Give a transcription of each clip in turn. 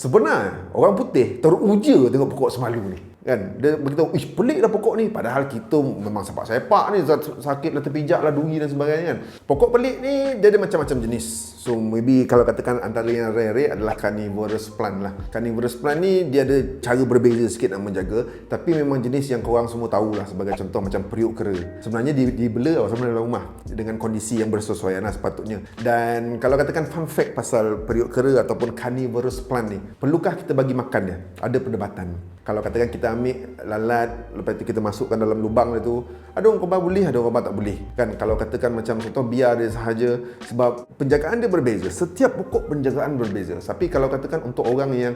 Sebenarnya orang putih teruja tengok pokok semalu ni. Kan dia beritahu, ish, pelik lah pokok ni, padahal kita memang sepak-sepak ni, sakit lah, terpijak lah, duri dan sebagainya kan. Pokok pelik ni dia ada macam-macam jenis. So maybe kalau katakan antara yang rare adalah carnivorous plant lah. Carnivorous plant ni dia ada cara berbeza sikit nak menjaga, tapi memang jenis yang korang semua tahulah. Sebagai contoh macam periuk kera, sebenarnya dibela sebenarnya dalam rumah dengan kondisi yang bersesuaian lah sepatutnya. Dan kalau katakan fun fact pasal periuk kera ataupun carnivorous plant ni, perlukah kita bagi makan dia? Ada perdebatan. Kalau katakan kita ambil lalat, lepas itu kita masukkan dalam lubang dia tu, ada orang khabar boleh, ada orang khabar tak boleh. Kan kalau katakan macam contoh biar dia sahaja, sebab penjagaan dia berbeza. Setiap pokok penjagaan berbeza. Tapi kalau katakan untuk orang yang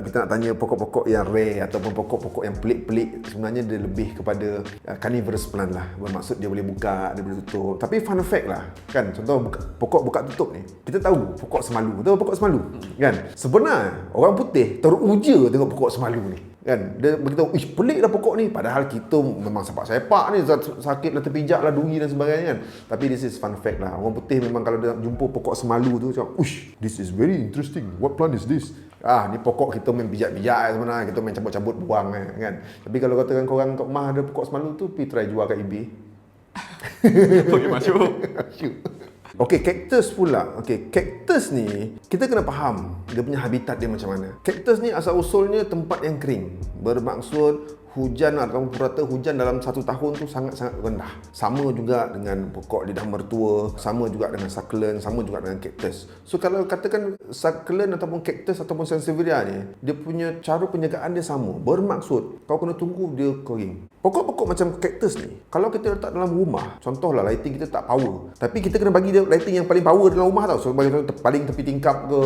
kita nak tanya pokok-pokok yang rare ataupun pokok-pokok yang pelik-pelik, sebenarnya dia lebih kepada carnivorous plant lah. Bermaksud dia boleh buka, dia boleh tutup. Tapi fun fact lah, kan contoh pokok buka tutup ni, kita tahu pokok semalu. Tahu pokok semalu? Kan sebenarnya orang putih teruja tengok pokok semalu ni. Kan dia beritahu, ish, pelik lah pokok ni, padahal kita memang sepak-sepak ni, sakit lah, terpijak lah, duri dan sebagainya kan. Tapi this is fun fact lah, orang putih memang kalau dia jumpa pokok semalu tu macam, ush, this is very interesting, what plant is this? Ni pokok kita main pijak-pijak sebenarnya, kita main cabut-cabut buang kan. Tapi kalau katakan korang kat rumah ada pokok semalu tu, pergi try jual kat eBay. Okey, masuk. Okey, cactus pula. Okey, cactus ni kita kena faham dia punya habitat dia macam mana. Cactus ni asal usulnya tempat yang kering. Bermaksud hujan atau purata hujan dalam satu tahun tu sangat-sangat rendah. Sama juga dengan pokok lidah mertua, sama juga dengan succulent, sama juga dengan cactus. So kalau katakan succulent ataupun cactus ataupun sansevieria ni, dia punya cara penjagaan dia sama. Bermaksud kau kena tunggu dia kering. Pokok-pokok macam cactus ni, kalau kita letak dalam rumah, contohlah lighting kita tak power, tapi kita kena bagi dia lighting yang paling power dalam rumah tau. So bagi contoh paling tepi tingkap ke,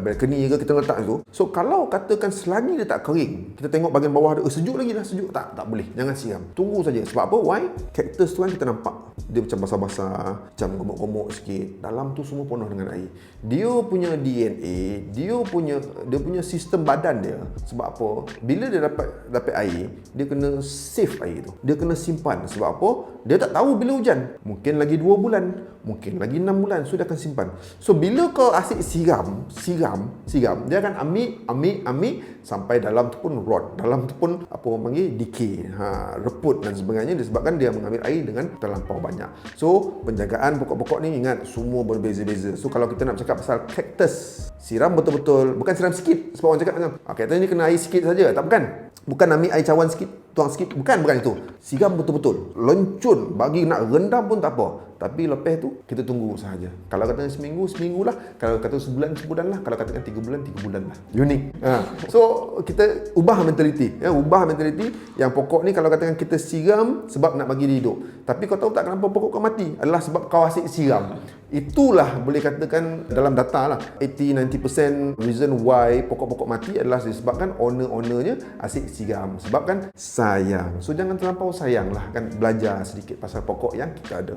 balcony ke, kita letak itu. So kalau katakan selagi dia tak kering, kita tengok bahagian bawah dia, sejuk lagi dah, sejuk. Tak boleh. Jangan siram. Tunggu saja. Sebab apa? Why? Cactus tu kan kita nampak dia macam basah-basah, macam gemuk-gemuk sikit. Dalam tu semua penuh dengan air. Dia punya DNA, dia punya sistem badan dia. Sebab apa? Bila dia dapat air, dia kena save air tu. Dia kena simpan. Sebab apa? Dia tak tahu bila hujan. Mungkin lagi 2 bulan, mungkin lagi 6 bulan, so dia akan simpan. So bila kau asyik siram, dia akan ambil sampai dalam tu pun rot. Dalam tu pun apa orang panggil decay, reput dan sebagainya, disebabkan dia mengambil air dengan terlampau banyak. So penjagaan pokok-pokok ni ingat semua berbeza-beza. So kalau kita nak cakap pasal cactus, siram betul-betul, bukan siram sikit. Sebab orang cakap macam cactus ni kena air sikit saja. Tak, bukan ambil air cawan sikit, tuang sikit, bukan itu. Siram betul-betul, lencun, bagi nak rendam pun tak apa. Tapi lepas tu kita tunggu sahaja. Kalau katakan seminggu lah. Kalau kata sebulan lah. Kalau katakan 3 bulan lah. Unik. So kita ubah mentaliti. Ubah mentaliti. Yang pokok ni kalau katakan kita siram sebab nak bagi dia hidup. Tapi kau tahu tak kenapa pokok kau mati? Adalah sebab kau asyik siram. Itulah boleh katakan dalam data lah, 80-90% reason why pokok-pokok mati adalah disebabkan owner-ownernya asyik siram. Sebab kan sayang. So jangan terlampau sayang lah kan. Belajar sedikit pasal pokok yang kita ada.